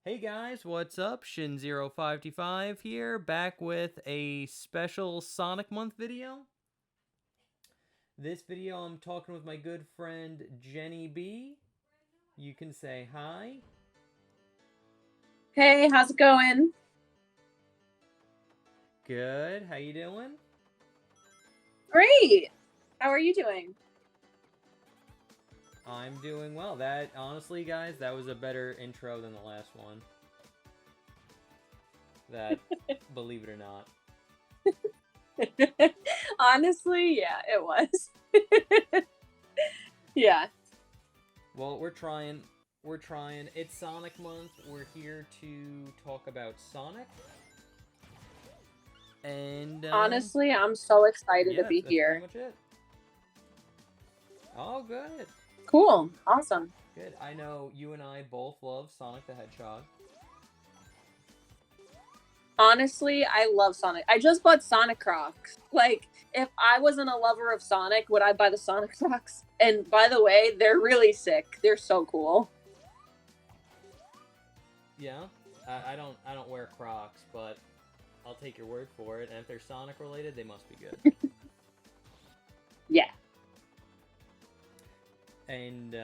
Hey guys, what's up? Shin0525 here, back with a special Sonic Month video. This video I'm talking with my good friend JennyB. You can say hi. Hey, how's it going? Good, how you doing? Great. How are you doing? I'm doing well. That, honestly guys, that was a better intro than the last one. That, believe it or not. Honestly, yeah, it was. Yeah. Well, we're trying. It's Sonic Month. We're here to talk about Sonic. And, Honestly, I'm so excited yeah, to be that's pretty here. much it. Oh, good. Cool. Awesome. Good. I know you and I both love Sonic the Hedgehog. Honestly, I love Sonic. I just bought Sonic Crocs. Like, if I wasn't a lover of Sonic, would I buy the Sonic Crocs? And by the way, they're really sick. They're so cool. Yeah. I don't wear Crocs, but I'll take your word for it. And if they're Sonic related, they must be good. Yeah. And,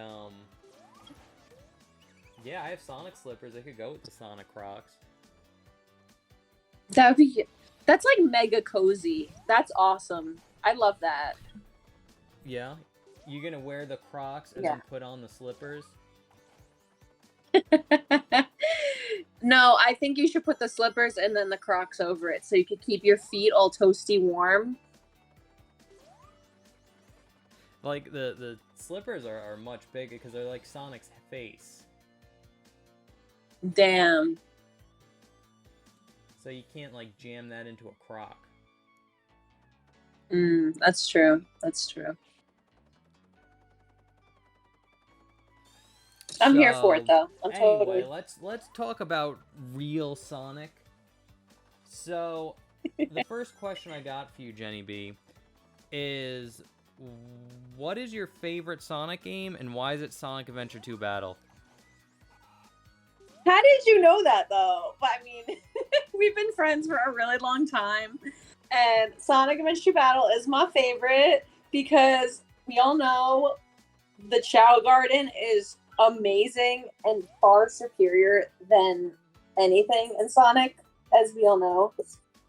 yeah, I have Sonic slippers. I could go with the Sonic Crocs. That's like mega cozy. That's awesome. I love that. Yeah. You gonna wear the Crocs and Yeah. then put on the slippers? No, I think you should put the slippers and then the Crocs over it so you could keep your feet all toasty warm. Like, the slippers are much bigger because they're like Sonic's face. Damn. So you can't, like, jam that into a Croc. That's true. That's true. I'm here for it, though. I'm anyway, totally. let's talk about real Sonic. So, the first question I got for you, JennyB, is what is your favorite Sonic game, and why is it Sonic Adventure 2 Battle? How did you know that, though? I mean, we've been friends for a really long time, and Sonic Adventure Battle is my favorite because we all know the Chow Garden is amazing and far superior than anything in Sonic, as we all know.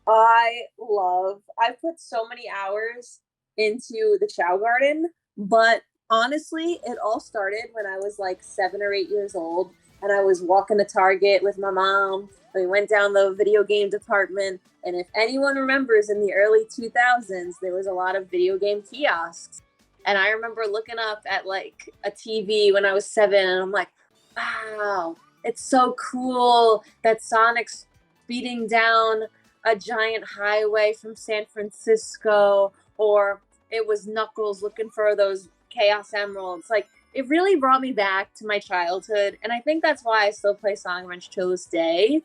I've put so many hours into the Chow Garden, but honestly, it all started when I was like 7 or 8 years old and I was walking to Target with my mom. We went down the video game department, and if anyone remembers, in the early 2000s, there was a lot of video game kiosks. And I remember looking up at like a TV when I was 7, and I'm like, wow, it's so cool that Sonic's speeding down a giant highway from San Francisco, or it was Knuckles looking for those Chaos Emeralds. Like, it really brought me back to my childhood, and I think that's why I still play Sonic Adventure to this day.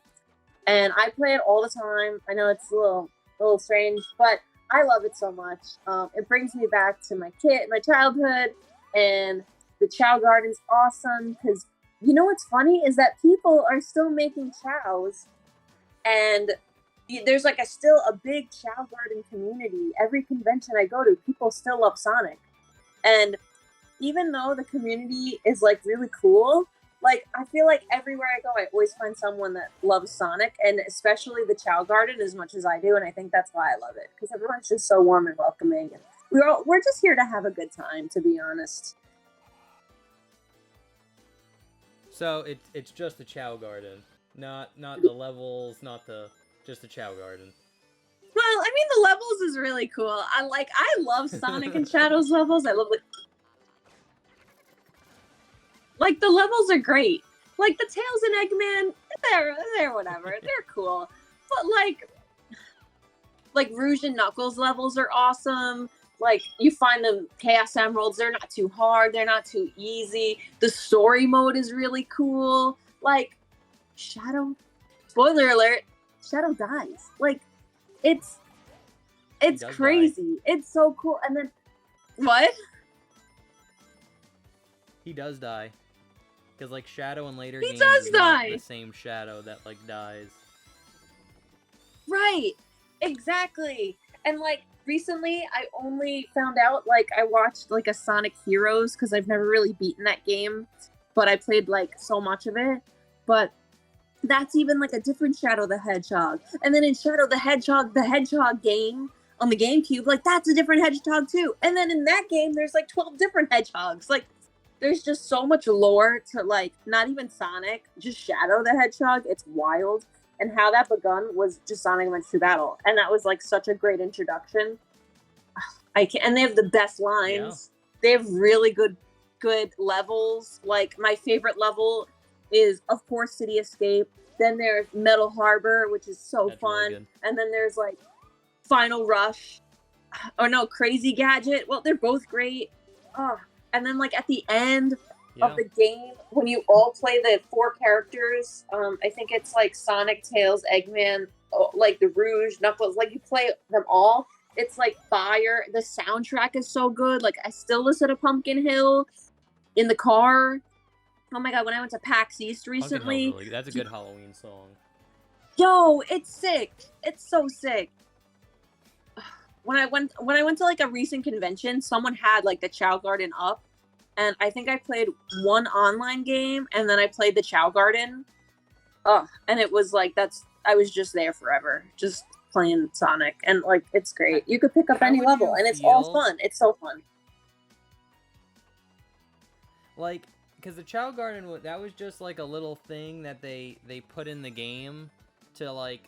And I play it all the time. I know it's a little strange, but I love it so much. It brings me back to my childhood, and the Chow Garden's awesome because you know what's funny is that people are still making chows, and there's like still a big Chow Garden community. Every convention I go to, people still love Sonic, and even though the community is like really cool, like I feel like everywhere I go, I always find someone that loves Sonic, and especially the Chow Garden as much as I do, and I think that's why I love it because everyone's just so warm and welcoming, and we're just here to have a good time, to be honest. So it's just the Chow Garden, not the levels, just the Chow Garden. Well, I mean, the levels is really cool. I love Sonic and Shadows levels. I love like the levels are great. Like the Tails and Eggman, they're whatever. They're cool. But like Rouge and Knuckles levels are awesome. Like you find the Chaos Emeralds, they're not too hard, they're not too easy. The story mode is really cool. Like Shadow, spoiler alert, Shadow dies. Like it's crazy. Die. It's so cool. And then what? He does die. Because, like, Shadow in later He games does is not die! the same Shadow that, like, dies. Right. Exactly. And, like, recently I only found out, like, I watched, like, a Sonic Heroes, because I've never really beaten that game, but I played, like, so much of it. But that's even, like, a different Shadow the Hedgehog. And then in Shadow the Hedgehog game on the GameCube, like, that's a different hedgehog, too. And then in that game, there's, like, 12 different hedgehogs. Like, there's just so much lore to, like, not even Sonic, just Shadow the Hedgehog. It's wild. And how that begun was just Sonic Adventure Battle. And that was, like, such a great introduction. And they have the best lines. Yeah. They have really good levels. Like, my favorite level is, of course, City Escape. Then there's Metal Harbor, which is so That's fun. Really and then there's, like, Final Rush. Oh, no, Crazy Gadget. Well, they're both great. Oh. And then, like, at the end of the game, when you all play the 4 characters, I think it's, like, Sonic, Tails, Eggman, like, the Rouge, Knuckles, like, you play them all. It's, like, fire. The soundtrack is so good. Like, I still listen to Pumpkin Hill in the car. Oh, my God, when I went to PAX East recently. Really, that's a good Halloween song. Yo, it's sick. It's so sick. When I went to, like, a recent convention, someone had, like, the Chow Garden up. And I think I played one online game, and then I played the Chow Garden. Oh, and it was like, I was just there forever, just playing Sonic. And, like, it's great. You could pick up any level, and it's all fun. It's so fun. Like, because the Chow Garden, that was just, like, a little thing that they put in the game to, like,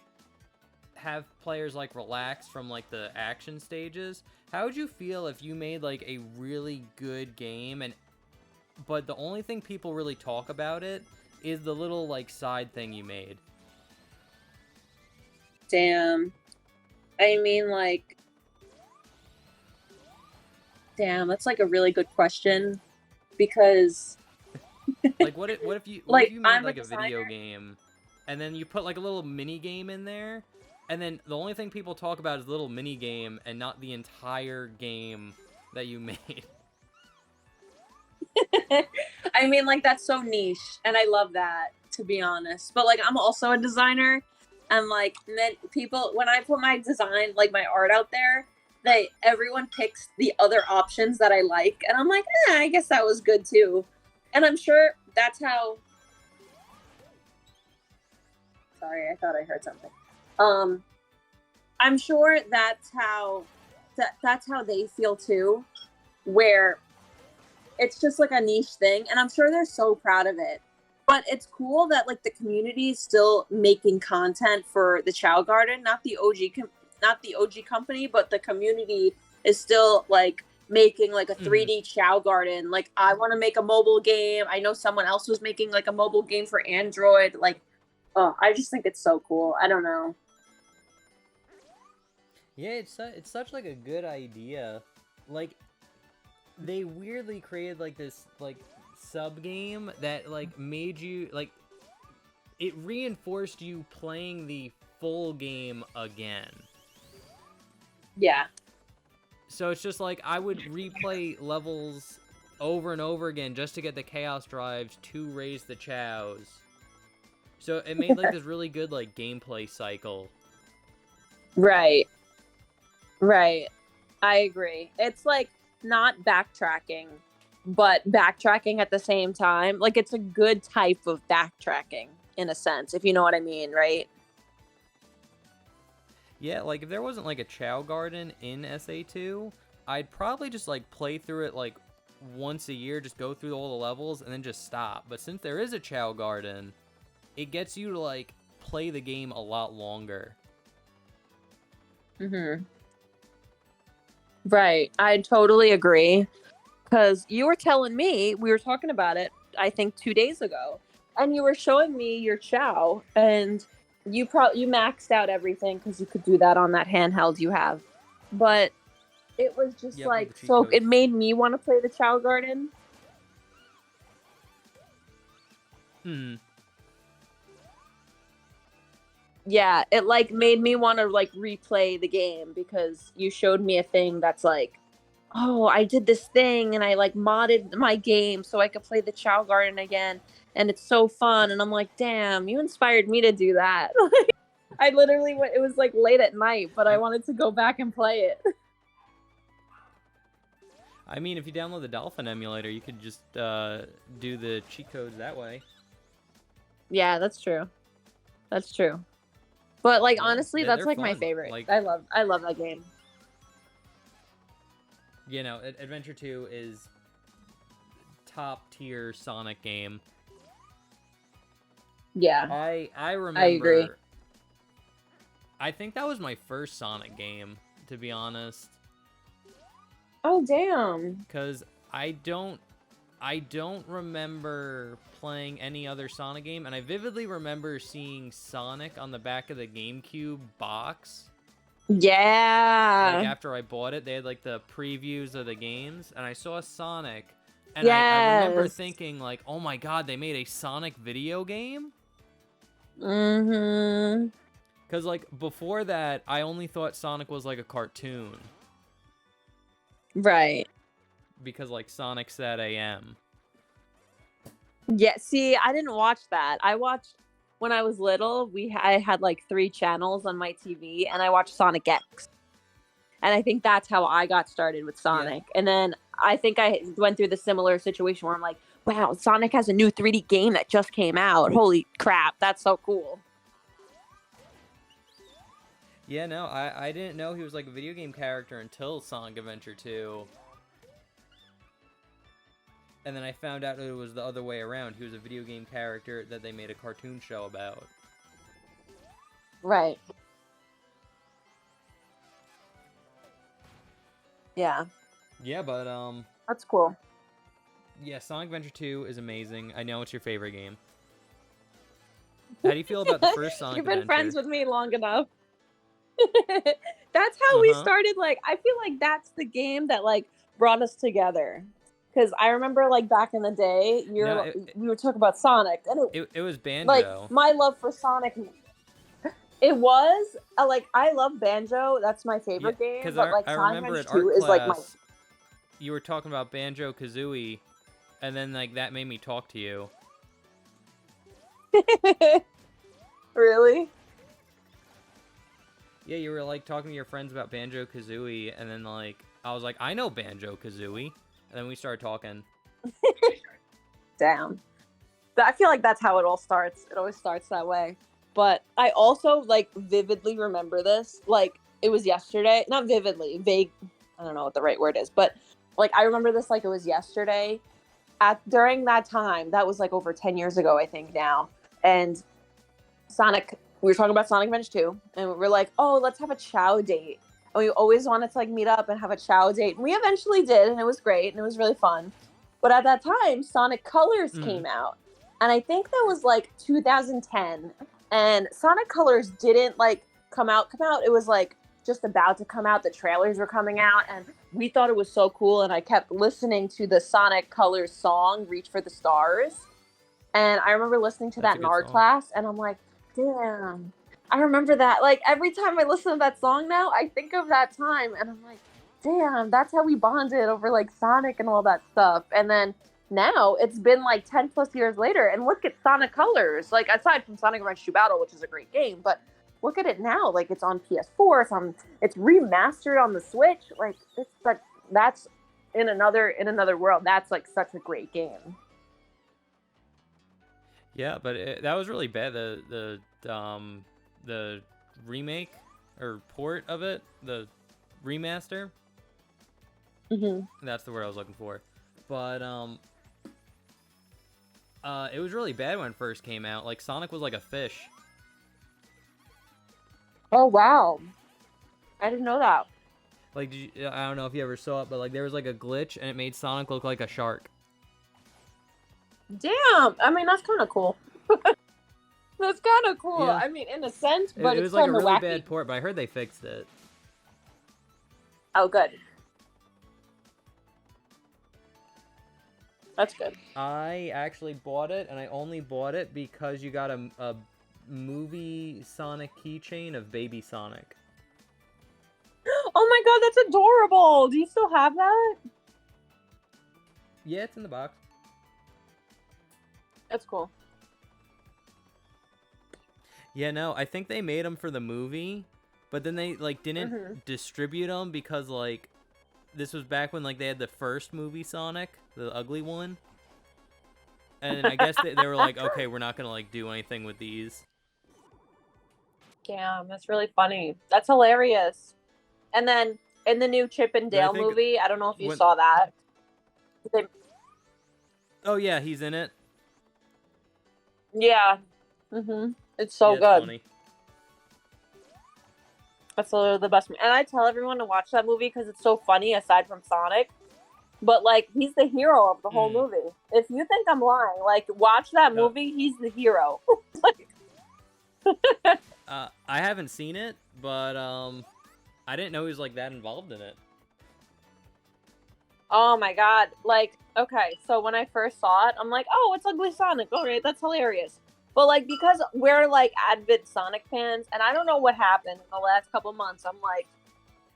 have players, like, relax from, like, the action stages. How would you feel if you made, like, a really good game, but the only thing people really talk about it is the little, like, side thing you made? Damn. I mean, like, damn, that's, like, a really good question, because like, what if you made, like, a video game, and then you put, like, a little mini game in there, and then the only thing people talk about is the little mini game and not the entire game that you made? I mean, like, that's so niche, and I love that, to be honest. But, like, I'm also a designer, and, like, then people, when I put my design, like, my art out there, everyone picks the other options that I like, and I'm like, I guess that was good too. And I'm sure that's how. Sorry, I thought I heard something. I'm sure that's how they feel too, where it's just, like, a niche thing, and I'm sure they're so proud of it. But it's cool that, like, the community is still making content for the Chow Garden, not the OG company, but the community is still, like, making, like, a 3D Chow Garden. Like, I want to make a mobile game. I know someone else was making, like, a mobile game for Android. Like, oh, I just think it's so cool. I don't know. Yeah, it's such, like, a good idea. Like, they weirdly created, like, this, like, sub game that, like, made you, like, it reinforced you playing the full game again. Yeah. So it's just like, I would replay levels over and over again just to get the Chaos Drives to raise the Chows. So it made, like, this really good, like, gameplay cycle. Right. I agree. It's, like, not backtracking, but backtracking at the same time. Like, it's a good type of backtracking, in a sense, if you know what I mean, right? Yeah, like, if there wasn't, like, a Chow Garden in SA2, I'd probably just, like, play through it, like, once a year, just go through all the levels, and then just stop. But since there is a Chow Garden, it gets you to, like, play the game a lot longer. Mm-hmm. Right. I totally agree. Because you were telling me, we were talking about it, I think 2 days ago, and you were showing me your Chow, and you maxed out everything because you could do that on that handheld you have. But it was just like, so it made me want to play the Chow Garden. Yeah, it, like, made me want to, like, replay the game because you showed me a thing that's, like, oh, I did this thing and I like modded my game so I could play the Chow Garden again, and it's so fun. And I'm like, damn, you inspired me to do that. I literally went, it was like late at night, but I I, wanted to go back and play it. I mean, if you download the Dolphin emulator, you could just do the cheat codes that way. Yeah, that's true. That's true. But like, Yeah, honestly, that's like my fun. favorite. Like, I love that game. you know, Adventure 2 is top tier Sonic game. Yeah, I remember. I agree. I think that was my first Sonic game, to be honest. Oh damn. Because I don't remember playing any other Sonic game, and I vividly remember seeing Sonic on the back of the GameCube box. Yeah. Like, after I bought it, they had, like, the previews of the games, and I saw Sonic, and Yes. I remember thinking, like, oh my god, they made a Sonic video game? Mm-hmm. Because, like, before that, I only thought Sonic was, like, a cartoon. Right. Because, like, Sonic's at AM. Yeah, see, I didn't watch that. I watched, when I was little, I had like 3 channels on my TV, and I watched Sonic X. And I think that's how I got started with Sonic. Yeah. And then I think I went through the similar situation where I'm like, wow, Sonic has a new 3D game that just came out. Holy crap, that's so cool. Yeah, no, I didn't know he was like a video game character until Sonic Adventure 2. And then I found out it was the other way around. He was a video game character that they made a cartoon show about. Right. Yeah. Yeah, but, that's cool. yeah, Sonic Adventure 2 is amazing. I know it's your favorite game. How do you feel about the first Sonic Adventure? You've been friends with me long enough. That's how we started. Like, I feel like that's the game that, like, brought us together. Because I remember, like, back in the day, we were talking about Sonic. And it was Banjo. Like, my love for Sonic... It was, like, I love Banjo. That's my favorite game. But, like, Sonic Adventure 2 is, like, my... You were talking about Banjo-Kazooie, and then, like, that made me talk to you. Really? Yeah, you were, like, talking to your friends about Banjo-Kazooie, and then, like, I was like, I know Banjo-Kazooie. And then we started talking. Damn. I feel like that's how it all starts. It always starts that way. But I also, like, vividly remember this. Like, it was yesterday. Not vividly. Vague. I don't know what the right word is. But, like, I remember this like it was yesterday. During that time, that was, like, over 10 years ago, I think, now. And we were talking about Sonic Adventure 2. And we were like, oh, let's have a chow date. And we always wanted to, like, meet up and have a chow date. And we eventually did, and it was great, and it was really fun. But at that time, Sonic Colors came out. And I think that was, like, 2010. And Sonic Colors didn't, like, come out. It was, like, just about to come out. The trailers were coming out, and we thought it was so cool. And I kept listening to the Sonic Colors song, Reach for the Stars. And I remember listening to that in art class, and I'm like, damn. I remember that. Like, every time I listen to that song now, I think of that time, and I'm like, damn, that's how we bonded over, like, Sonic and all that stuff. And then now, it's been, like, 10 plus years later, and look at Sonic Colors. Like, aside from Sonic Adventure 2 Battle, which is a great game, but look at it now. Like, it's on PS4, it's remastered on the Switch. Like, it's like, that's in another world. That's, like, such a great game. Yeah, but that was really bad. The remake or port of it, the remaster. That's the word I was looking for. But it was really bad when it first came out. Like, Sonic was like a fish. Oh wow, I didn't know that. Like, I don't know if you ever saw it, but like there was like a glitch and it made Sonic look like a shark. Damn, I mean that's kind of cool. That's kind of cool. Yeah. I mean, in a sense, but it was like a really bad port. But I heard they fixed it. Oh, good. That's good. I actually bought it, and I only bought it because you got a movie Sonic keychain of Baby Sonic. Oh my god, that's adorable. Do you still have that? Yeah, it's in the box. That's cool. Yeah, no, I think they made them for the movie, but then they like didn't distribute them because like this was back when like they had the first movie Sonic, the ugly one. And I guess they were like, okay, we're not gonna like do anything with these. Damn, that's really funny. That's hilarious. And then in the new Chip and Dale movie, I don't know if you saw that. Oh yeah, he's in it. Yeah. It's so good. Funny. That's literally the best. And I tell everyone to watch that movie because it's so funny, aside from Sonic. But, like, he's the hero of the whole movie. If you think I'm lying, like, watch that movie. He's the hero. I haven't seen it, but I didn't know he was like that involved in it. Oh my god. Like, okay, so when I first saw it, I'm like, oh, it's Ugly Sonic. All right, that's hilarious. But, like, because we're, like, avid Sonic fans, and I don't know what happened in the last couple months, I'm like,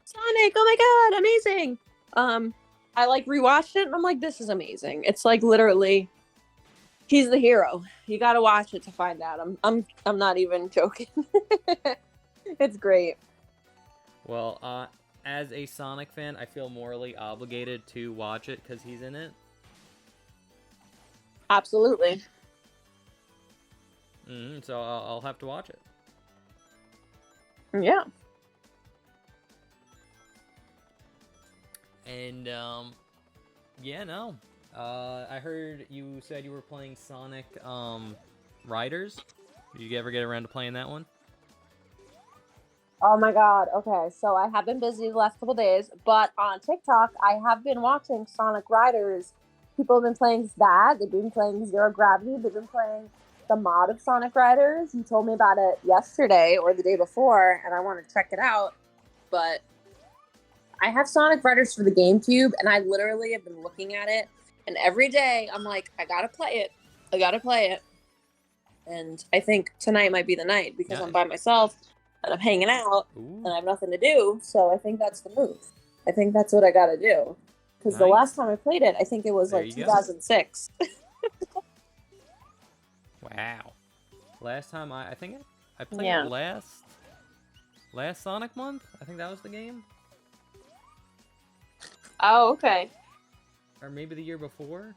Sonic, oh my god, amazing. I, like, rewatched it, and I'm like, this is amazing. It's, like, literally, he's the hero. You gotta watch it to find out. I'm not even joking. It's great. Well, as a Sonic fan, I feel morally obligated to watch it because he's in it. Absolutely. So I'll have to watch it. Yeah. And, yeah, no. I heard you said you were playing Sonic, Riders. Did you ever get around to playing that one? Oh my god, okay, so I have been busy the last couple days, but on TikTok, I have been watching Sonic Riders. People have been playing that, they've been playing Zero Gravity, they've been playing the mod of Sonic Riders. You told me about it yesterday or the day before, and I want to check it out, but I have Sonic Riders for the GameCube, and I literally have been looking at it, and every day I'm like, I gotta play it, and I think tonight might be the night, because I'm by myself, and I'm hanging out, and I have nothing to do, so I think that's the move. I think that's what I gotta do. Because the last time I played it, I think it was there like 2006. Wow. Last time I think I played it last Sonic month? I think that was the game. Oh, okay. Or maybe the year before?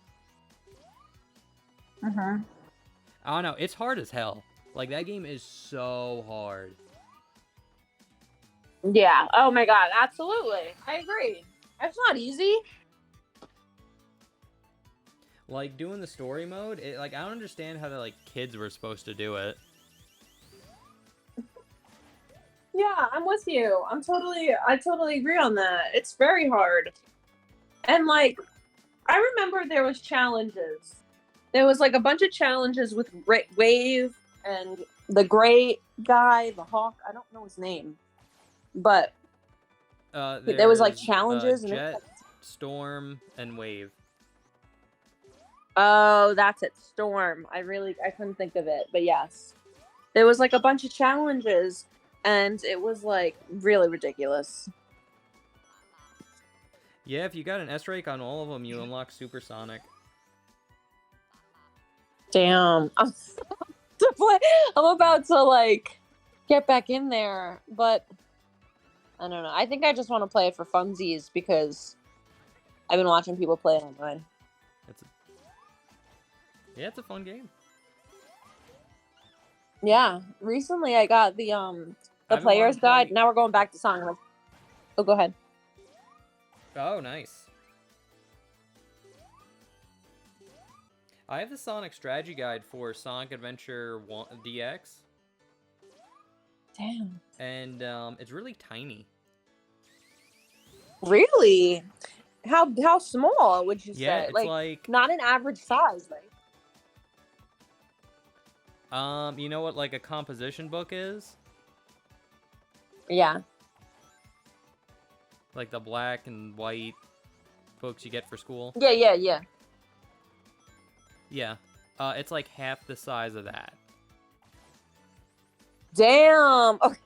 I don't know. It's hard as hell. Like, that game is so hard. Yeah. Oh my god. Absolutely. I agree. It's not easy. Like, doing the story mode, I don't understand how the, like, kids were supposed to do it. Yeah, I'm with you. I totally agree on that. It's very hard. And, like, I remember there was challenges. There was, like, a bunch of challenges with Wave and the gray guy, the Hawk. I don't know his name. But there was, like, challenges. Jet, Storm, and Wave. Oh, that's it. Storm. I couldn't think of it. But, yes. There was, like, a bunch of challenges. And it was, like, really ridiculous. Yeah, if you got an S-rank on all of them, you unlock Supersonic. Damn. I'm about to, like, get back in there. But, I don't know. I think I just want to play it for funsies because I've been watching people play it online. It's a fun game. Yeah. Recently, I got the player's guide. Now we're going back to Sonic. Oh, go ahead. Oh, nice. I have the Sonic strategy guide for Sonic Adventure 1 DX. Damn. And it's really tiny. Really? How small would you say? Yeah, it's like not an average size, right? You know what like a composition book is? Yeah. Like the black and white books you get for school? Yeah. Yeah. It's like half the size of that. Damn. Okay.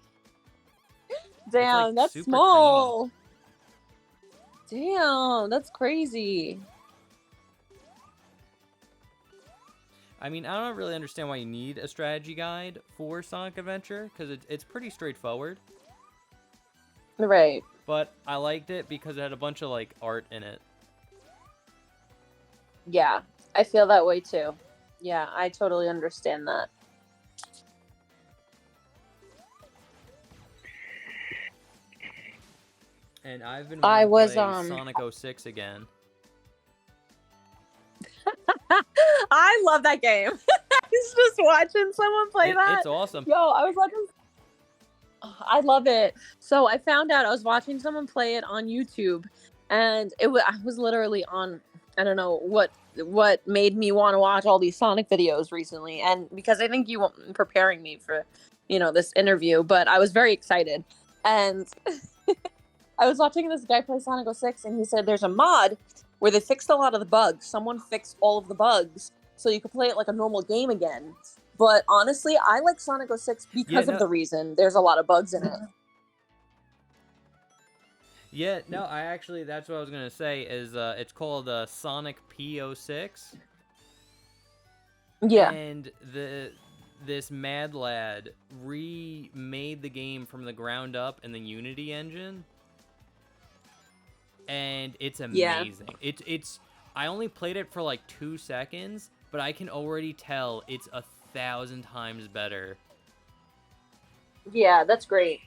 Damn, like that's super small. Damn, that's crazy. I mean, I don't really understand why you need a strategy guide for Sonic Adventure, because it's pretty straightforward. Right. But I liked it because it had a bunch of, like, art in it. Yeah, I feel that way too. Yeah, I totally understand that. And I've been I wanting to was play Sonic 06 again. I love that game. I was just watching someone play that. It's awesome. Yo, I was watching. I love it. So I found out I was watching someone play it on YouTube, and I was literally on. I don't know what made me want to watch all these Sonic videos recently, and because I think you were preparing me for, this interview, but I was very excited, and I was watching this guy play Sonic 06, and he said there's a mod where they fixed a lot of the bugs. Someone fixed all of the bugs, so you could play it like a normal game again. But honestly, I like Sonic 06 because of the reason there's a lot of bugs in it. Yeah, no, that's what I was gonna say, is it's called Sonic P06. Yeah. And this mad lad remade the game from the ground up in the Unity engine. And it's amazing. Yeah. It's I only played it for like 2 seconds, but I can already tell it's 1,000 times better. Yeah, that's great.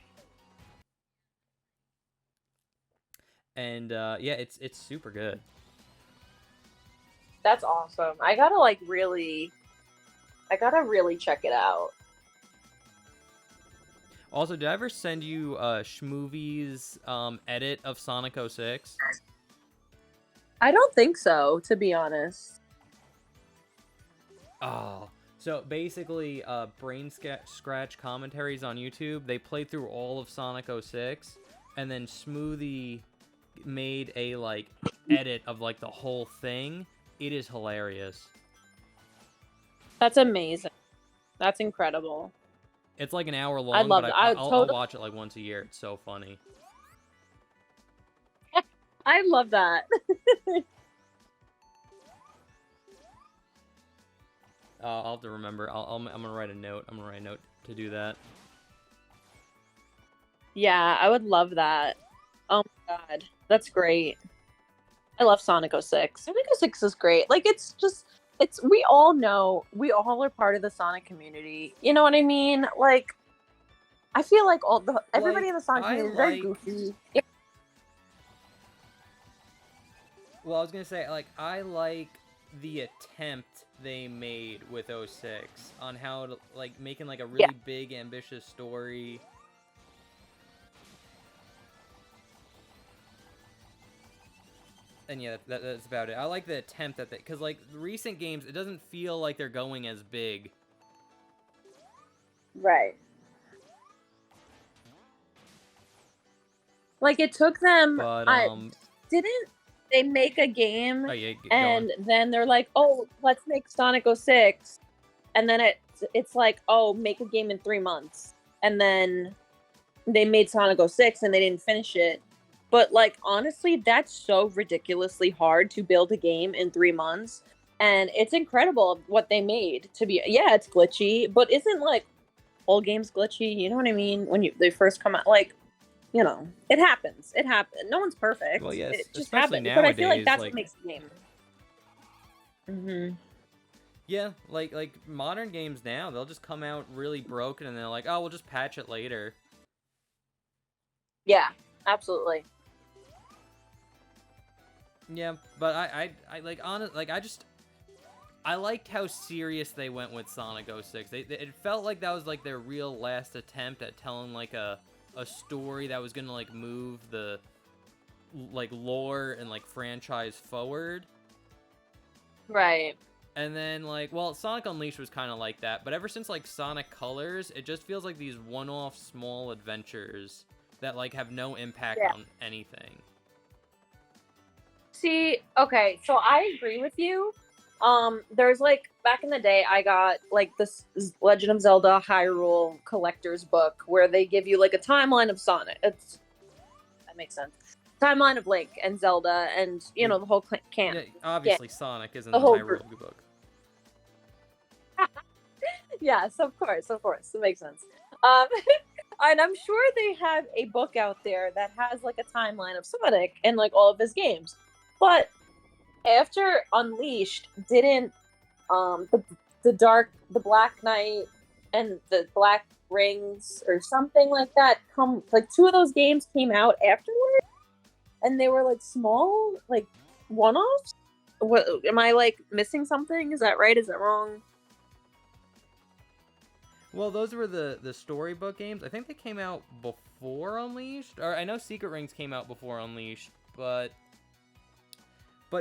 And yeah, it's super good. That's awesome. I gotta really check it out. Also, did I ever send you Schmovie's edit of Sonic 06? I don't think so, to be honest. Oh, so basically, Brain Scratch commentaries on YouTube, they played through all of Sonic 06, and then Smoothie made a, like, edit of, like, the whole thing. It is hilarious. That's amazing. That's incredible. It's like an hour long, but I'll watch it, like, once a year. It's so funny. I love that. I'll have to remember. I'm gonna write a note. I'm gonna write a note to do that. Yeah, I would love that. Oh my god, that's great. I love Sonic 06. Sonic 06 is great. Like, we all know, we all are part of the Sonic community. You know what I mean? Like, I feel like everybody in the Sonic community is very goofy. Yeah. Well, I was gonna say, like, I like the attempt they made with 06 on how to, like, making, like, a really big, ambitious story. And yeah, that's about it. I like the attempt at that, because, like, the recent games, it doesn't feel like they're going as big. Right. Like, it took them... But, didn't they make a game, and then they're like, oh, let's make Sonic 06, and then it's like, oh, make a game in 3 months, and then they made Sonic 06 and they didn't finish it. But, like, honestly, that's so ridiculously hard to build a game in 3 months, and it's incredible what they made. Yeah, it's glitchy, but isn't, like, all games glitchy? You know what I mean? When they first come out, like, you know, it happens. It happens. No one's perfect. Well, yes, it just happens. But I feel like that's what makes the game. Mm-hmm. Yeah, like modern games now, they'll just come out really broken, and they're like, oh, we'll just patch it later. Yeah, absolutely. Yeah, but I like, honest, like, I liked how serious they went with Sonic 06. It felt like that was, like, their real last attempt at telling, like, a story that was gonna, like, move the, like, lore and, like, franchise forward. Right. And then, like, well, Sonic Unleashed was kind of like that, but ever since, like, Sonic Colors, it just feels like these one-off small adventures that, like, have no impact on anything. See, okay, so I agree with you. There's like back in the day, I got like this Legend of Zelda Hyrule collector's book where they give you like a timeline of Sonic. That makes sense. Timeline of Link and Zelda, and you know the whole camp. Yeah, obviously Sonic is in The the whole Hyrule book. Yes, of course, it makes sense. Um, and I'm sure they have a book out there that has like a timeline of Sonic and like all of his games. But after Unleashed, didn't the Black Knight and the Black Rings or something like that come, like two of those games came out afterward, and they were like small, like one-offs. What am I like missing something? Is that right? Is that wrong? Well, those were the storybook games. I think they came out before Unleashed. Or I know Secret Rings came out before Unleashed, but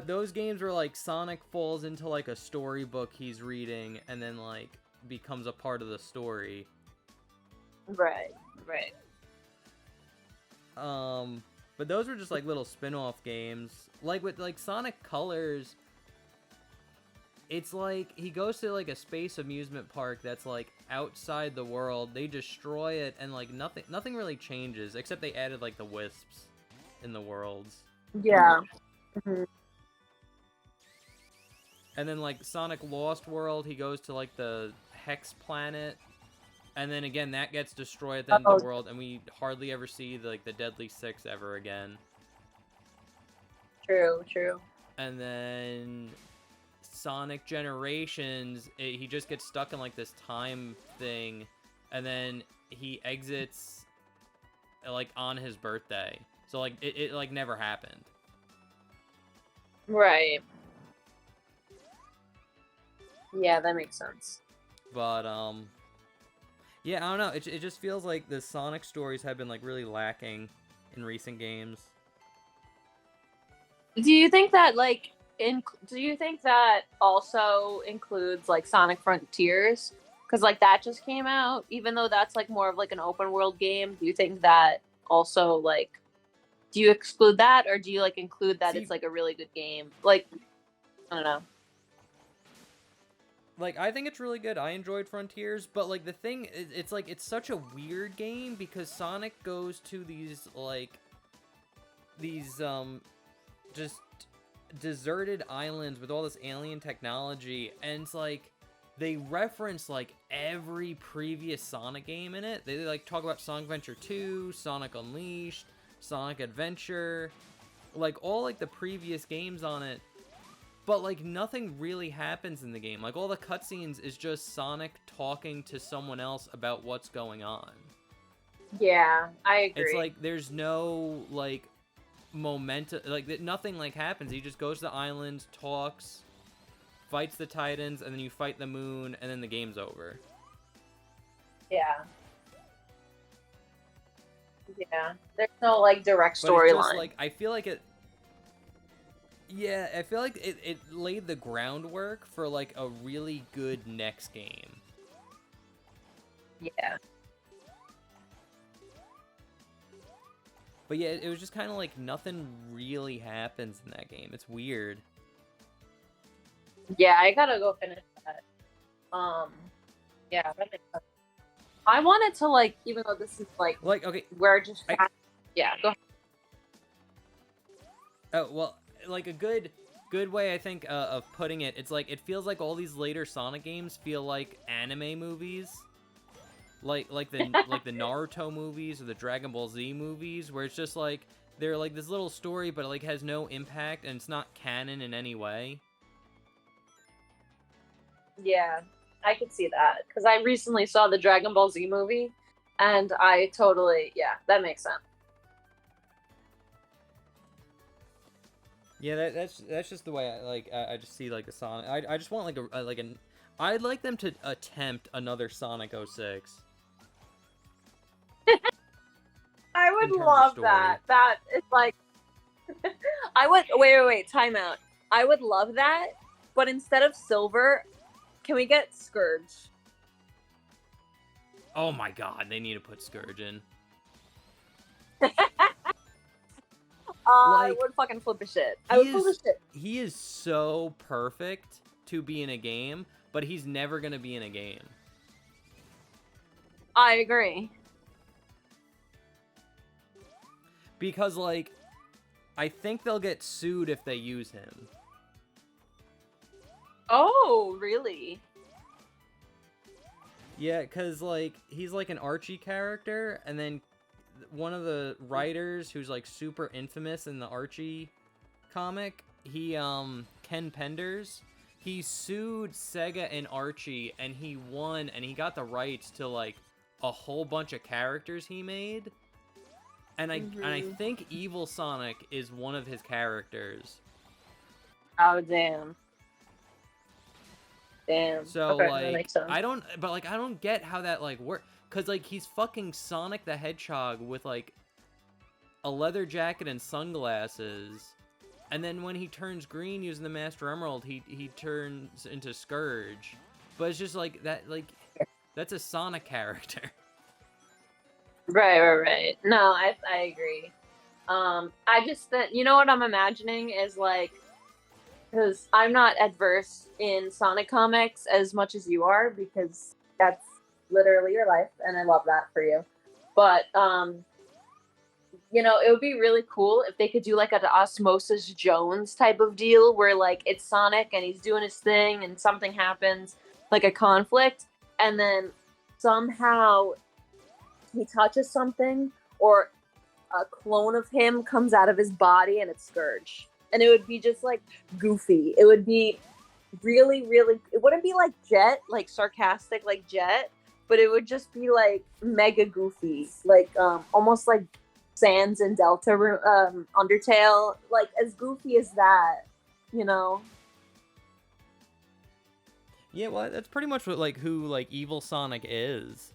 those games were like Sonic falls into like a storybook he's reading and then like becomes a part of the story. Right. But those were just like little spin-off games. Like with like Sonic Colors, it's like he goes to like a space amusement park that's like outside the world. They destroy it and like nothing really changes except they added like the wisps in the worlds. Yeah. Mm-hmm. And then like Sonic Lost World, he goes to like the Hex planet, and then again that gets destroyed at the end of the world, and we hardly ever see the Deadly Six ever again. True. And then Sonic Generations, he just gets stuck in like this time thing, and then he exits like on his birthday. So like it like never happened. Right. Yeah, that makes sense. But yeah, I don't know. It just feels like the Sonic stories have been like really lacking in recent games. Do you think that like do you think that also includes like Sonic Frontiers? Because like that just came out, even though that's like more of like an open world game. Do you think that also like, do you exclude that, or do you like include that it's like a really good game? Like, I don't know. Like, I think it's really good. I enjoyed Frontiers, but like the thing, it's like it's such a weird game because Sonic goes to these like just deserted islands with all this alien technology, and it's like they reference like every previous Sonic game in it. They like talk about Sonic Adventure 2, Sonic Unleashed, Sonic Adventure, like all like the previous games on it. But like nothing really happens in the game. Like all the cutscenes is just Sonic talking to someone else about what's going on. Yeah, I agree. It's like there's no like momentum, like nothing like happens. He just goes to the island, talks, fights the Titans, and then you fight the moon, and then the game's over. Yeah. There's no like direct storyline. Like I feel like it. Yeah, I feel like it laid the groundwork for like a really good next game. Yeah. But yeah, it was just kind of like nothing really happens in that game. It's weird. Yeah, I gotta go finish that. Yeah, that makes sense. I wanted to like, even though this is like okay, we're just yeah, go ahead. Oh well, like a good way I think of putting it. It's like it feels like all these later Sonic games feel like anime movies. Like the Naruto movies or the Dragon Ball Z movies, where it's just like they're like this little story, but it like has no impact and it's not canon in any way. Yeah, I could see that because I recently saw the Dragon Ball Z movie, and I totally that makes sense. Yeah, that's just the way I just see like the Sonic. I just want I'd like them to attempt another Sonic 06. I would love that. That is like, I would wait, time out. I would love that, but instead of Silver, can we get Scourge? Oh my god, they need to put Scourge in. I would fucking flip a shit. I would flip a shit. He is so perfect to be in a game, but he's never gonna be in a game. I agree. Because, like, I think they'll get sued if they use him. Oh, really? Yeah, because, like, he's, like, an Archie character, and then one of the writers who's, like, super infamous in the Archie comic, he, Ken Penders, he sued Sega and Archie, and he won, and he got the rights to, like, a whole bunch of characters he made. And I think Evil Sonic is one of his characters. Oh, damn. Damn. So, okay, like, that makes sense. I don't get how that, like, works. Because, like, he's fucking Sonic the Hedgehog with, like, a leather jacket and sunglasses. And then when he turns green using the Master Emerald, he turns into Scourge. But it's just, like, that, like, that's a Sonic character. Right. No, I agree. I just that you know what I'm imagining is like, because I'm not adverse in Sonic comics as much as you are, because that's literally your life, and I love that for you. But you know, it would be really cool if they could do like an Osmosis Jones type of deal, where like it's Sonic and he's doing his thing, and something happens, like a conflict, and then somehow he touches something, or a clone of him comes out of his body, and it's Scourge. And it would be just like goofy. It would be really, it wouldn't be like Jet, like sarcastic like Jet, but it would just be like mega goofy, like almost like Sans and Delta Undertale, like as goofy as that, you know? Yeah, well, that's pretty much what, like, who, like, Evil Sonic is.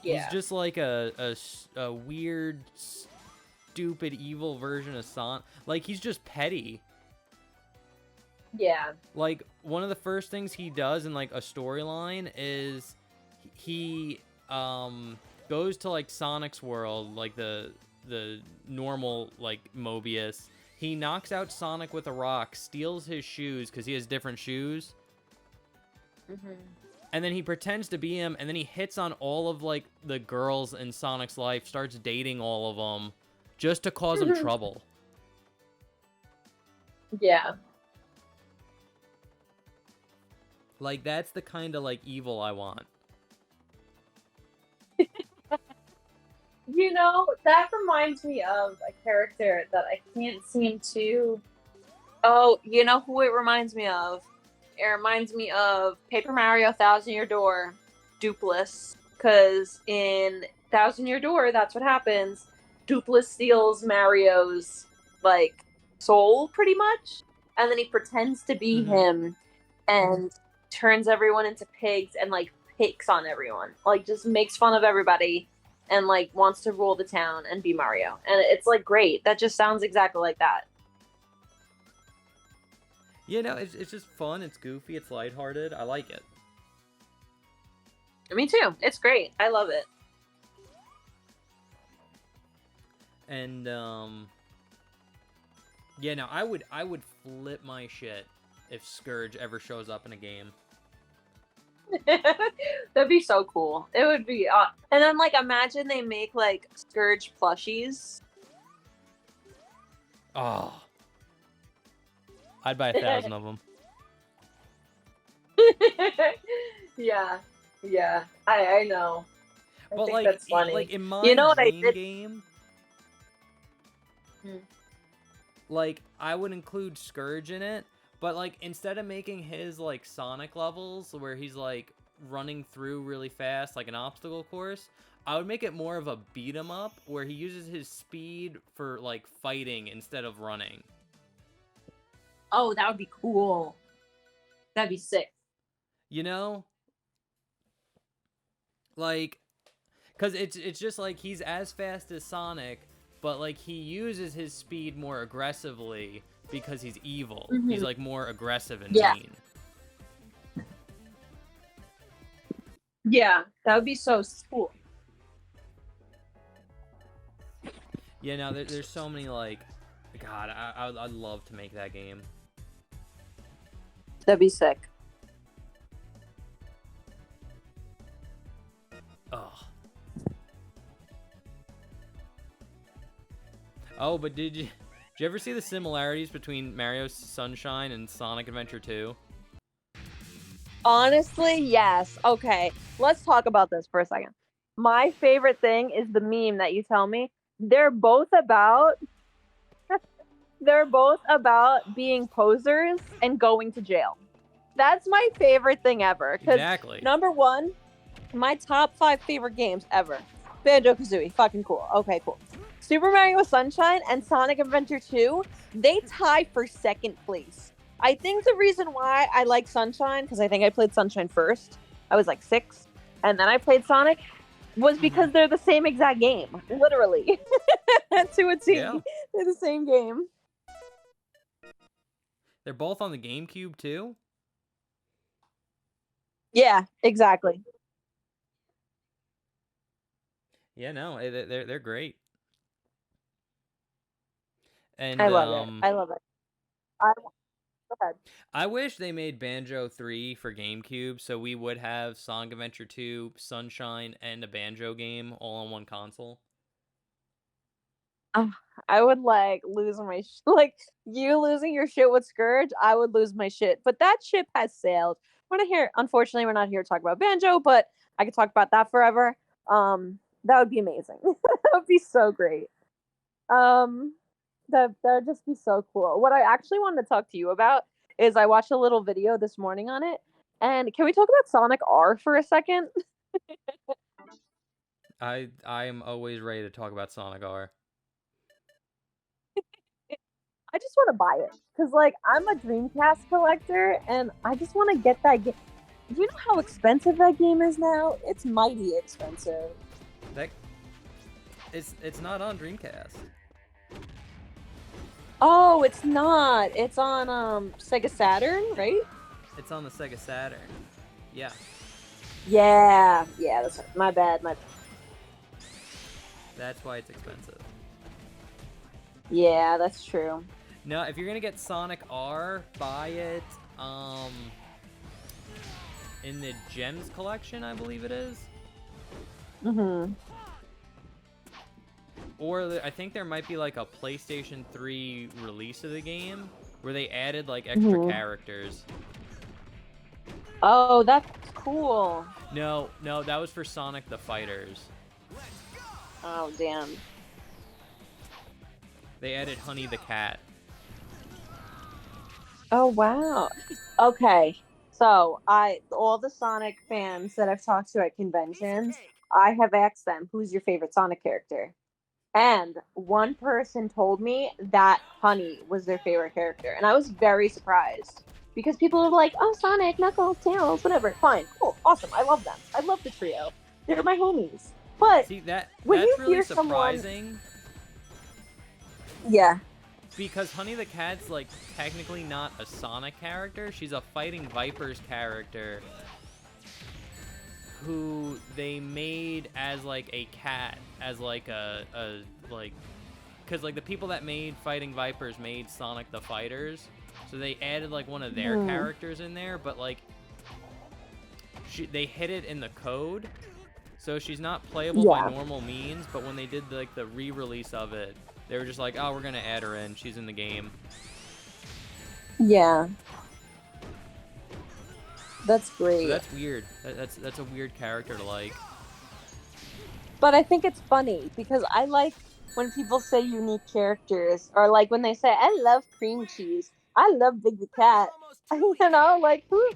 Yeah. He's just like a weird, stupid, evil version of Sonic. Like, he's just petty. Yeah. Like, one of the first things he does in, like, a storyline is he goes to, like, Sonic's world, like the normal, like, Mobius. He knocks out Sonic with a rock, steals his shoes because he has different shoes. And then he pretends to be him, and then he hits on all of, like, the girls in Sonic's life, starts dating all of them, just to cause him trouble. Yeah. Like, that's the kind of, like, evil I want. You know, that reminds me of a character that I can't seem to... Oh, you know who it reminds me of? It reminds me of Paper Mario Thousand Year Door, Dupless. Because in Thousand Year Door, that's what happens. Dupless steals Mario's, like, soul, pretty much. And then he pretends to be him and turns everyone into pigs and, like, picks on everyone. Like, just makes fun of everybody and, like, wants to rule the town and be Mario. And it's, like, great. That just sounds exactly like that. Yeah, no, it's just fun, it's goofy, it's lighthearted, I like it. Me too. It's great. I love it. And, yeah, no, I would flip my shit if Scourge ever shows up in a game. That'd be so cool. It would be, and then like imagine they make like Scourge plushies. Oh, I'd buy 1,000 of them. Yeah, I know. I But think like, that's funny. like in my you know what I dream did? game, like I would include Scourge in it. But, like, instead of making his, like, Sonic levels, where he's, like, running through really fast, like an obstacle course, I would make it more of a beat-em-up, where he uses his speed for, like, fighting instead of running. Oh, that would be cool. That'd be sick. You know? Like, because it's just, like, he's as fast as Sonic, but, like, he uses his speed more aggressively, because he's evil. He's, like, more aggressive and mean. Yeah, that would be so cool. Yeah, no, there's so many, like... God, I'd love to make that game. That'd be sick. Oh. Oh, but did you ever see the similarities between Mario Sunshine and Sonic Adventure 2? Honestly, yes. Okay, let's talk about this for a second. My favorite thing is the meme that you tell me. They're both about being posers and going to jail. That's my favorite thing ever. Exactly. Number one, my top 5 favorite games ever. Banjo-Kazooie, fucking cool. Okay, cool. Super Mario Sunshine and Sonic Adventure 2, they tie for second place. I think the reason why I like Sunshine, because I think I played Sunshine first. I was like 6, and then I played Sonic, was because they're the same exact game. Literally. To a T. Yeah. They're the same game. They're both on the GameCube too? Yeah, exactly. Yeah, no, they're great. And I love it. I love it. Go ahead. I wish they made Banjo 3 for GameCube so we would have Sonic Adventure 2, Sunshine, and a Banjo game all on one console. I would like lose my like you losing your shit with Scourge. I would lose my shit, but that ship has sailed. Unfortunately, we're not here to talk about Banjo, but I could talk about that forever. That would be amazing. That would be so great. Um, that would just be so cool. What I actually wanted to talk to you about is I watched a little video this morning on it, and can we talk about Sonic R for a second? I am always ready to talk about Sonic R. I just want to buy it because, like, I'm a Dreamcast collector, and I just want to get that game. Do you know how expensive that game is now? It's mighty expensive. It's not on Dreamcast. Oh, it's not. It's on Sega Saturn, right? It's on the Sega Saturn. Yeah. Yeah, that's my bad. That's why it's expensive. Yeah, that's true. No, if you're gonna get Sonic R, buy it in the Gems collection, I believe it is. Mhm. Or I think there might be like a PlayStation 3 release of the game where they added like extra characters. Oh, that's cool. No, that was for Sonic the Fighters. Oh, damn. They added Honey the Cat. Oh, wow. Okay. So, all the Sonic fans that I've talked to at conventions, I have asked them, who's your favorite Sonic character? And one person told me that Honey was their favorite character. And I was very surprised. Because people are like, oh, Sonic, Knuckles, Tails, whatever. Fine, cool, awesome. I love them. I love the trio. They're my homies. But see that's really surprising. Yeah. Because Honey the Cat's like technically not a Sonic character. She's a Fighting Vipers character who they made as like a cat, as like a like, because like the people that made Fighting Vipers made Sonic the Fighters, so they added like one of their characters in there, but like they hid it in the code, so she's not playable by normal means. But when they did like the re-release of it, they were just like, oh, we're gonna add her in. She's in the game. Yeah. That's great. So that's weird. That's a weird character to like. But I think it's funny because I like when people say unique characters, or like when they say, I love cream cheese. I love Big the Cat. You know, like who?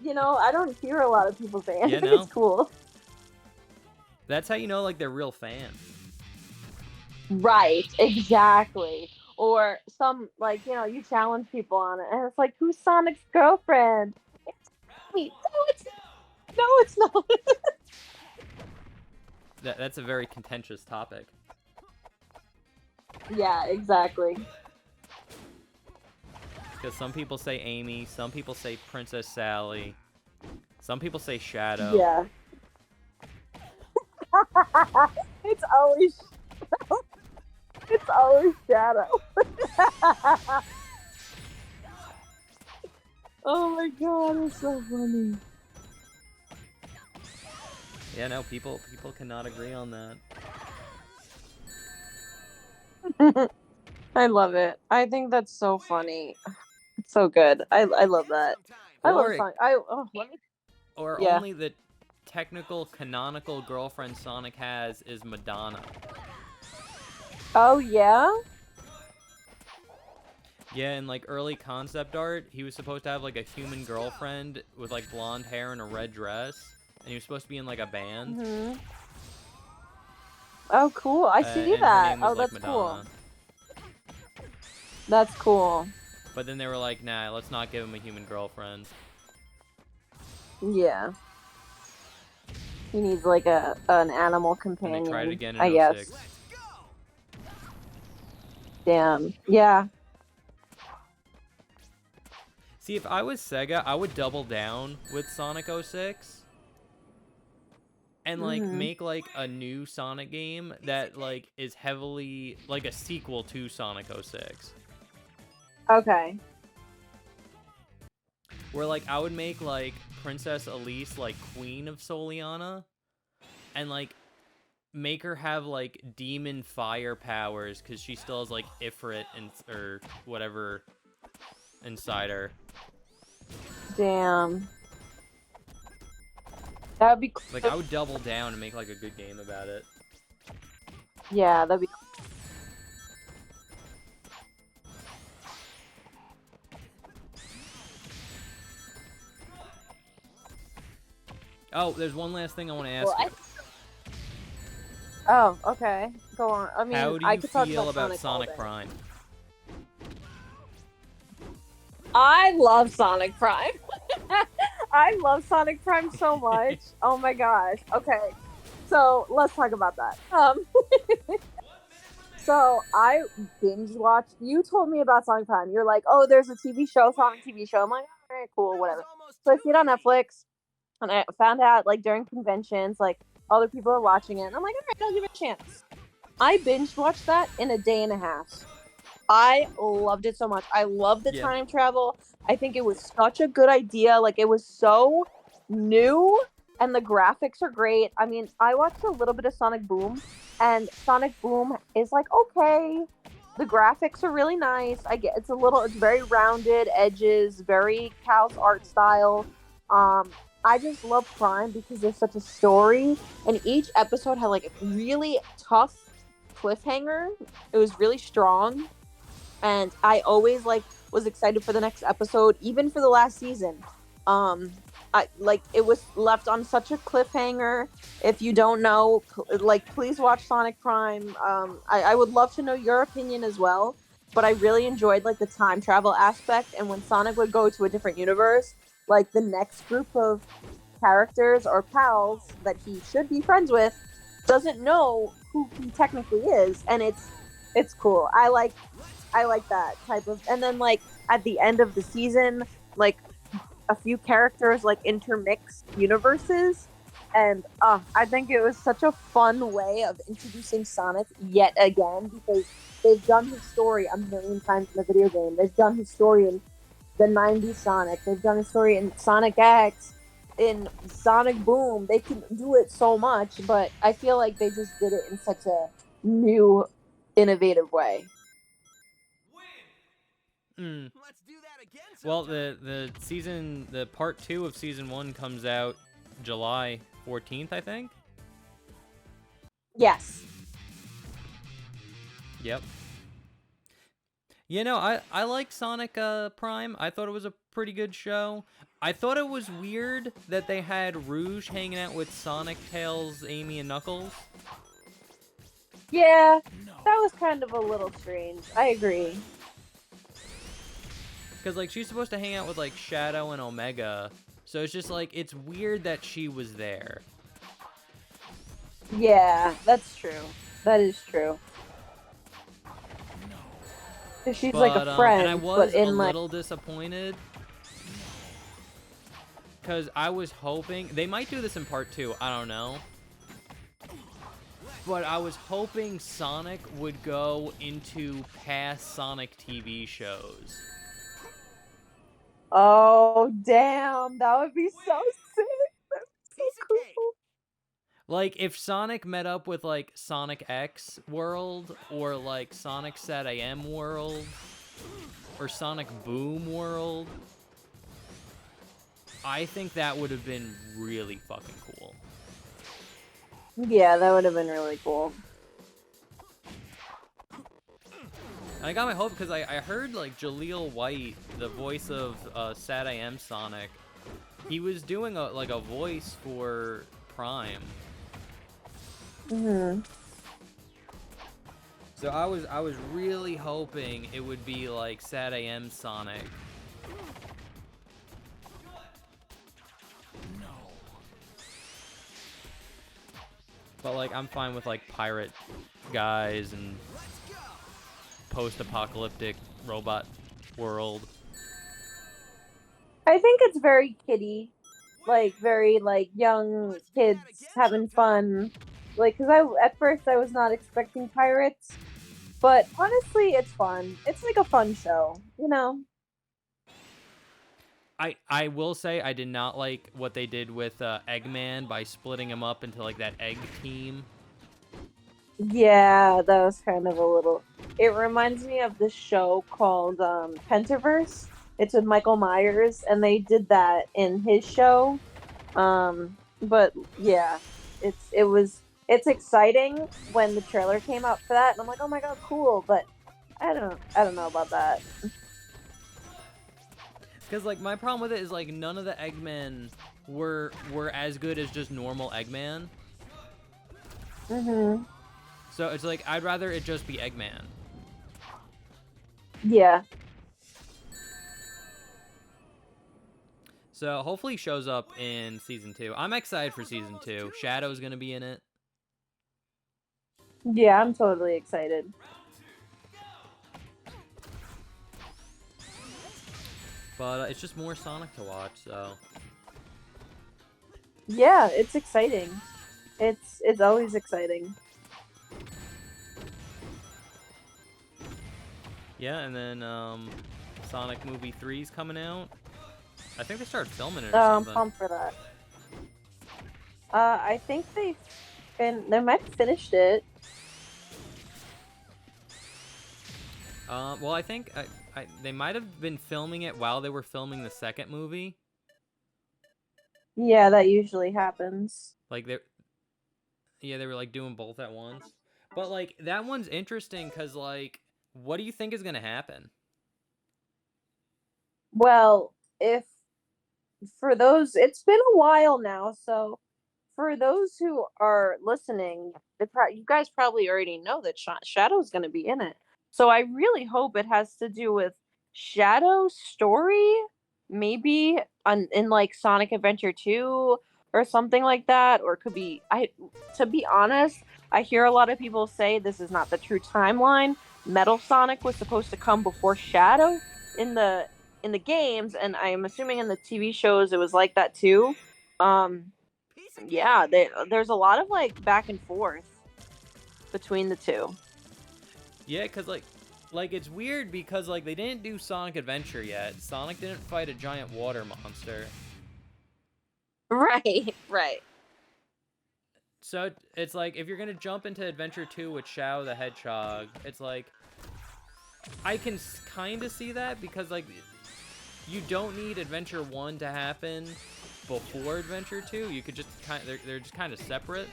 You know, I don't hear a lot of people say it. I think it's cool. That's how you know, like, they're real fans. Right, exactly. Or some, like, you know, you challenge people on it, and it's like, who's Sonic's girlfriend? It's me. No, it's not. That's a very contentious topic. Yeah, exactly. Because some people say Amy, some people say Princess Sally, some people say Shadow. Yeah. It's always Shadow. Oh my god, it's so funny. Yeah, no, people cannot agree on that. I love it. I think that's so funny. It's so good. I love that. I love Or Sonic. Let me. or Yeah. only the technical canonical girlfriend Sonic has is Madonna. Oh yeah. Yeah, in like early concept art, he was supposed to have like a human girlfriend with like blonde hair and a red dress, and he was supposed to be in like a band. Mhm. Oh, cool. I see And her that. name was Oh, like that's cool. Madonna. That's cool. But then they were like, nah, let's not give him a human girlfriend. Yeah. He needs like an animal And they companion, tried it again I in guess. 06. Damn. Yeah. See, if I was Sega, I would double down with Sonic 06. And like Mhm. make like a new Sonic game that like is heavily like a sequel to Sonic 06. Okay. Where like I would make like Princess Elise like Queen of Soliana, and like make her have like demon fire powers because she still has like Ifrit and or whatever inside her. Damn. That would be cool. Like I would double down and make like a good game about it. Yeah, that'd be Oh, there's one last thing I want to ask well, you. Oh, okay. Go on. I mean, How do I you could talk feel about all Sonic day. Prime? I love Sonic Prime. I love Sonic Prime so much. Oh my gosh. Okay. So let's talk about that. So I binge watched. You told me about Sonic Prime. You're like, oh, there's a TV show, Sonic TV show. I'm like, all right, cool, whatever. So I see it on Netflix, and I found out like during conventions, like other people are watching it. And I'm like, all right, I'll give it a chance. I binge watched that in a day and a half. I loved it so much. I love the time travel. I think it was such a good idea. Like it was so new and the graphics are great. I mean, I watched a little bit of Sonic Boom and Sonic Boom is like okay. The graphics are really nice. I get it's very rounded edges, very Cal's art style. I just love Prime because there's such a story and each episode had like a really tough cliffhanger. It was really strong and I always like was excited for the next episode, even for the last season. I like it was left on such a cliffhanger. If you don't know, like please watch Sonic Prime. I would love to know your opinion as well. But I really enjoyed like the time travel aspect, and when Sonic would go to a different universe, like the next group of characters or pals that he should be friends with doesn't know who he technically is, and it's cool. I like that type of, and then like at the end of the season, like a few characters like intermix universes, and I think it was such a fun way of introducing Sonic yet again because they've done his story a million times in the video game. They've done his story in the '90s Sonic. They've done his story in Sonic X, in Sonic Boom. They can do it so much, but I feel like they just did it in such a new, innovative way. Mm. Well, the part 2 of season 1 comes out July 14th, I think. Yes. Yep. You know, I like Sonic Prime. I thought it was a pretty good show. I thought it was weird that they had Rouge hanging out with Sonic, Tails, Amy, and Knuckles. Yeah, that was kind of a little strange. I agree. Because, like, she's supposed to hang out with, like, Shadow and Omega. So it's just, like, it's weird that she was there. Yeah, that's true. That is true. She's like a friend, and I was but in a like little disappointed. Because I was hoping... They might do this in part 2. I don't know. But I was hoping Sonic would go into past Sonic TV shows. Oh, damn. That would be so sick. That'd be so cool. Like, if Sonic met up with, like, Sonic X World, or, like, Sonic SatAM World, or Sonic Boom World, I think that would have been really fucking cool. Yeah, that would have been really cool. And I got my hope because I heard, like, Jaleel White, the voice of SatAM Sonic, he was doing, a voice for Prime. Mm-hmm. So I was really hoping it would be like SatAM Sonic. No. But like I'm fine with like pirate guys and post-apocalyptic robot world. I think it's very kiddie, like very like young kids having fun. Like, cause at first I was not expecting pirates, but honestly, it's fun. It's like a fun show, you know? I will say I did not like what they did with Eggman by splitting him up into like that egg team. Yeah, that was kind of a little. It reminds me of this show called Pentaverse. It's with Michael Myers, and they did that in his show. But yeah, it's exciting when the trailer came out for that, and I'm like, oh my god, cool. But I don't know about that. Because like my problem with it is like none of the Eggmen were as good as just normal Eggman. Mm-hmm. So it's like I'd rather it just be Eggman. Yeah. So hopefully he shows up in season 2. I'm excited for season 2. Shadow's gonna be in it. Yeah, I'm totally excited. But it's just more Sonic to watch, so. Yeah, it's exciting. It's always exciting. Yeah, and then Sonic Movie 3's coming out. I think they started filming it or I'm something. pumped for that. I think they might have finished it. Well, I think they might have been filming it while they were filming the second movie. Yeah, that usually happens. Like they were like doing both at once. But like that one's interesting because like, what do you think is gonna happen? Well, if for those, it's been a while now, so for those who are listening, you guys probably already know that Shadow's going to be in it. So I really hope it has to do with Shadow's story, maybe in like Sonic Adventure 2 or something like that, or it could be to be honest, I hear a lot of people say this is not the true timeline. Metal Sonic was supposed to come before Shadow in the games, and I'm assuming in the TV shows it was like that too. Yeah, there's a lot of like back and forth between the two. Yeah, because like it's weird because like they didn't do Sonic Adventure yet. Sonic didn't fight a giant water monster. Right, right. So it's like if you're gonna jump into Adventure 2 with Shadow the Hedgehog, it's like I can kind of see that because like you don't need Adventure 1 to happen before Adventure 2. You could just they're just kind of separate.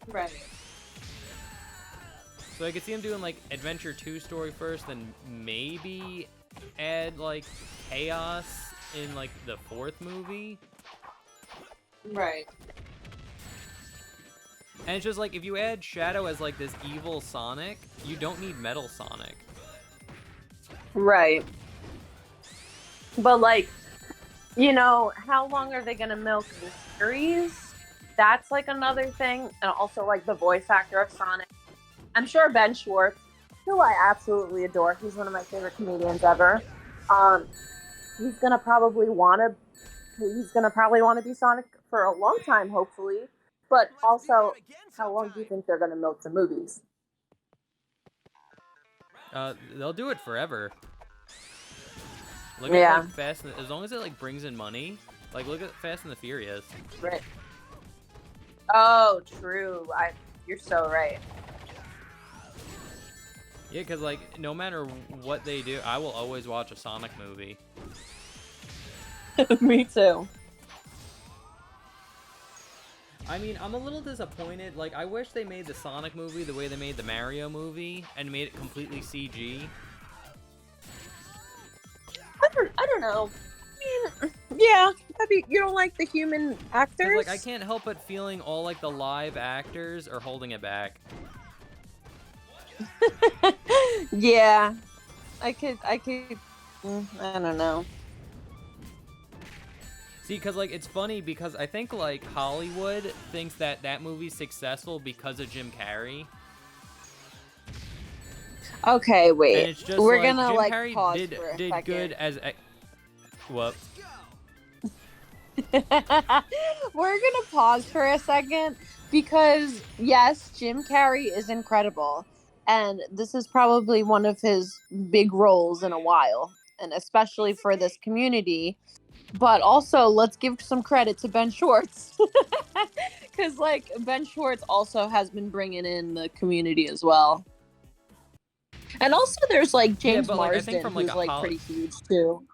Right. So I could see him doing like Adventure 2 story first, then maybe add like Chaos in like the fourth movie. Right. And it's just like if you add Shadow as like this evil Sonic, you don't need Metal Sonic. Right. But like, how long are they gonna milk the series? That's like another thing, and also like the voice actor of Sonic. I'm sure Ben Schwartz, who I absolutely adore, he's one of my favorite comedians ever. He's gonna probably want to be Sonic for a long time, hopefully. But also, how long do you think they're gonna milk the movies? They'll do it forever. Look at like Fast and as long as it like brings in money. Like look at Fast and the Furious. Right. Oh, true. You're so right. Yeah, because like no matter what they do, I will always watch a Sonic movie. Me too. I mean, I'm a little disappointed. Like, I wish they made the Sonic movie the way they made the Mario movie and made it completely CG. I don't know. I mean, yeah, you don't like the human actors? Like, I can't help but feeling all like the live actors are holding it back. Yeah, I could. I don't know. See, because, like, it's funny because I think, like, Hollywood thinks that that movie's successful because of Jim Carrey. Okay, wait. And it's just We're like, gonna, Jim like, Carrey pause did for a second. good as... What? We're gonna pause for a second because, yes, Jim Carrey is incredible. And this is probably one of his big roles in a while. And especially for this community. But also, let's give some credit to Ben Schwartz. Because, like, Ben Schwartz also has been bringing in the community as well. And also, there's, like, James Marsden, from, who's, like, pretty huge, too.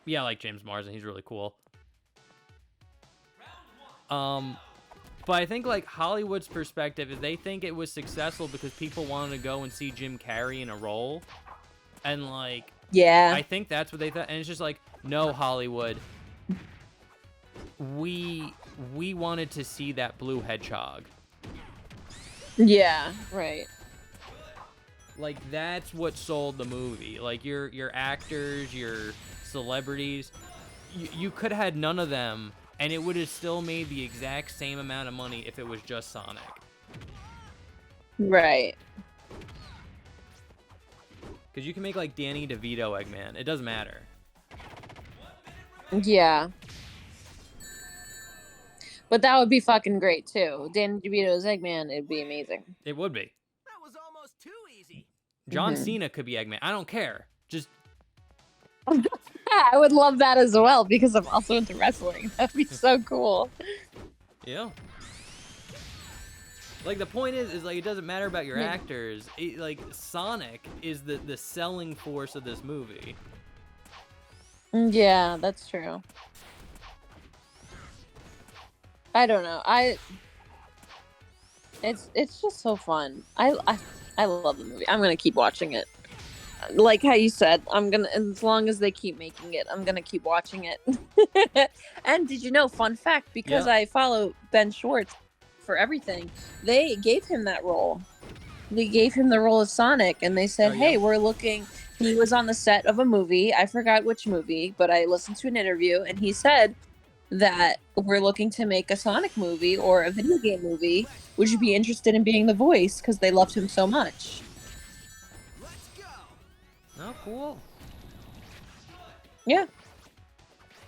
Yeah, like James Marsden. He's really cool. But I think, like, Hollywood's perspective is they think it was successful because people wanted to go and see Jim Carrey in a role. And, like... Yeah. I think that's what they thought. And it's just like, no, Hollywood. We wanted to see that blue hedgehog. Yeah, right. Like, that's what sold the movie. Like, your actors, your celebrities, you could have had none of them, and it would have still made the exact same amount of money if it was just Sonic. Right. Because you can make, like, Danny DeVito Eggman. It doesn't matter. Yeah. But that would be fucking great, too. Danny DeVito's Eggman, it'd be amazing. It would be. That was almost too easy. John Cena could be Eggman. I don't care. Just... I would love that as well, because I'm also into wrestling. That'd be so cool. Yeah. Like, the point is like, it doesn't matter about your actors. Like, Sonic is the selling force of this movie. Yeah, that's true. I don't know. It's just so fun. I love the movie. I'm gonna keep watching it. Like how you said, as long as they keep making it, I'm gonna keep watching it. And did you know, fun fact, because I follow Ben Schwartz for everything, they gave him that role. They gave him the role of Sonic, and they said, hey, we're looking... He was on the set of a movie. I forgot which movie, but I listened to an interview, and he said that we're looking to make a Sonic movie or a video game movie. Would you be interested in being the voice? Because they loved him so much. Let's go. Oh, cool. Yeah.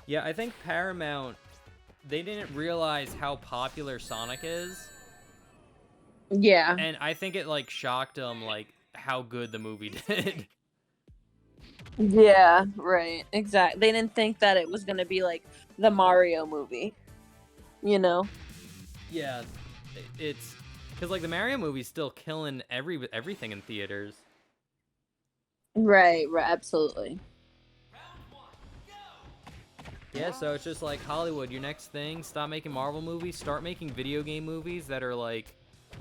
Yeah, I think Paramount, they didn't realize how popular Sonic is. Yeah. And I think it, like, shocked them, like, how good the movie did. Yeah, right. Exactly. They didn't think that it was going to be, like, the Mario movie. You know? Yeah. It's... Because, like, the Mario movie's still killing everything in theaters. Right, absolutely. Yeah, so it's just like, Hollywood, your next thing, stop making Marvel movies, start making video game movies that are, like,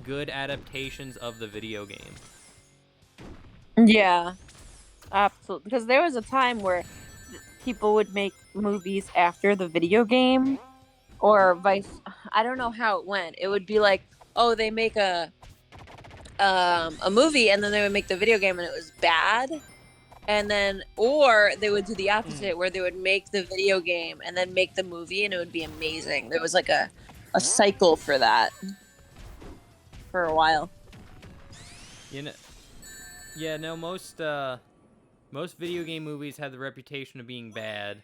good adaptations of the video game. Yeah, absolutely. Because there was a time where people would make movies after the video game, or vice. I don't know how it went. It would be like, oh, they make a movie, and then they would make the video game, and it was bad. And then, or they would do the opposite, where they would make the video game and then make the movie, and it would be amazing. There was like a cycle for that for a while. You know, yeah, no, most video game movies have the reputation of being bad.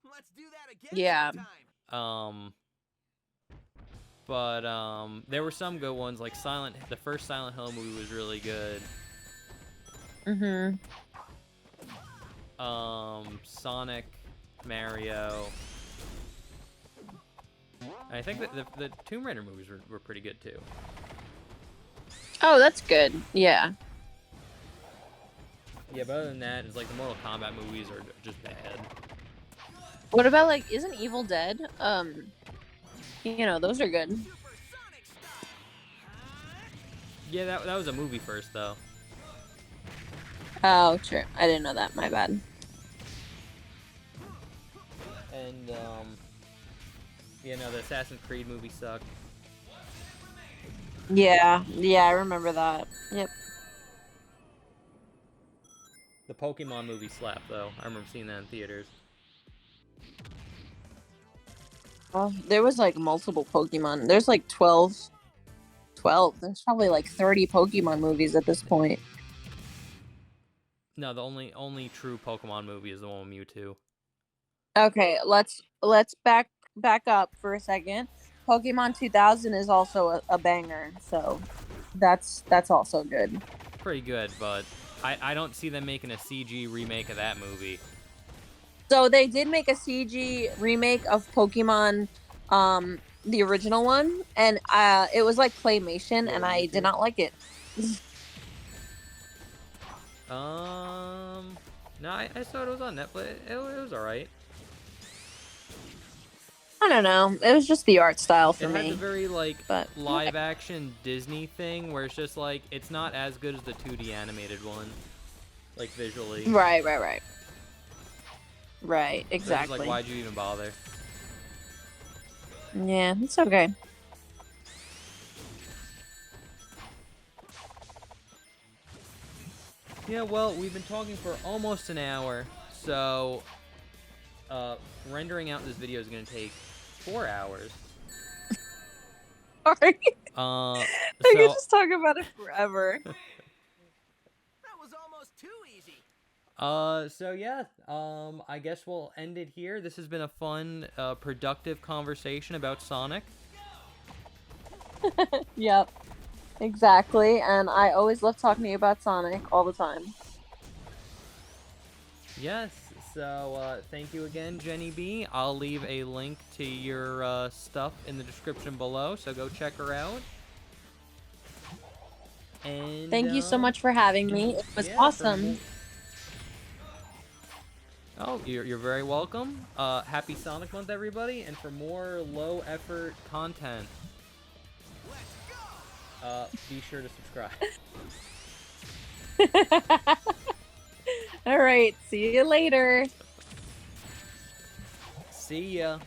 Let's do that again. Yeah. Sometime. But there were some good ones, like the first Silent Hill movie was really good. Sonic, Mario. And I think that the Tomb Raider movies were pretty good too. Oh, that's good. Yeah. Yeah, but other than that, it's like the Mortal Kombat movies are just bad. What about like isn't Evil Dead? Those are good. Supersonic style. Yeah, that was a movie first though. Oh, true. I didn't know that. My bad. And the Assassin's Creed movie sucked. Yeah, I remember that. Yep. The Pokemon movie slapped though. I remember seeing that in theaters. Well, there was like multiple Pokemon. There's like 12. There's probably like 30 Pokemon movies at this point. No, the only true Pokemon movie is the one with Mewtwo. Okay, let's back up for a second. Pokemon 2000 is also a banger, so that's also good. Pretty good, but I don't see them making a CG remake of that movie. So they did make a CG remake of Pokemon, the original one, and it was like claymation, and I did not like it. No, I saw it was on Netflix. It was alright. I don't know. It was just the art style for It me. had the very but live action Disney thing where it's just like it's not as good as the 2D animated one, like visually. Right, exactly. So it's like, why'd you even bother? Yeah, it's okay. Yeah, well, we've been talking for almost an hour, so rendering out this video is gonna take 4 hours. Sorry. I I could just talk about it forever. That was almost too easy. So yeah, I guess we'll end it here. This has been a fun, productive conversation about Sonic. Yep. Exactly, and I always love talking to you about Sonic all the time. Yes, so thank you again, JennyB. I'll leave a link to your stuff in the description below, so go check her out. And Thank you so much for having me. It was awesome. Oh, you're very welcome. Happy Sonic Month, everybody, and for more low-effort content, be sure to subscribe. All right, see you later. See ya.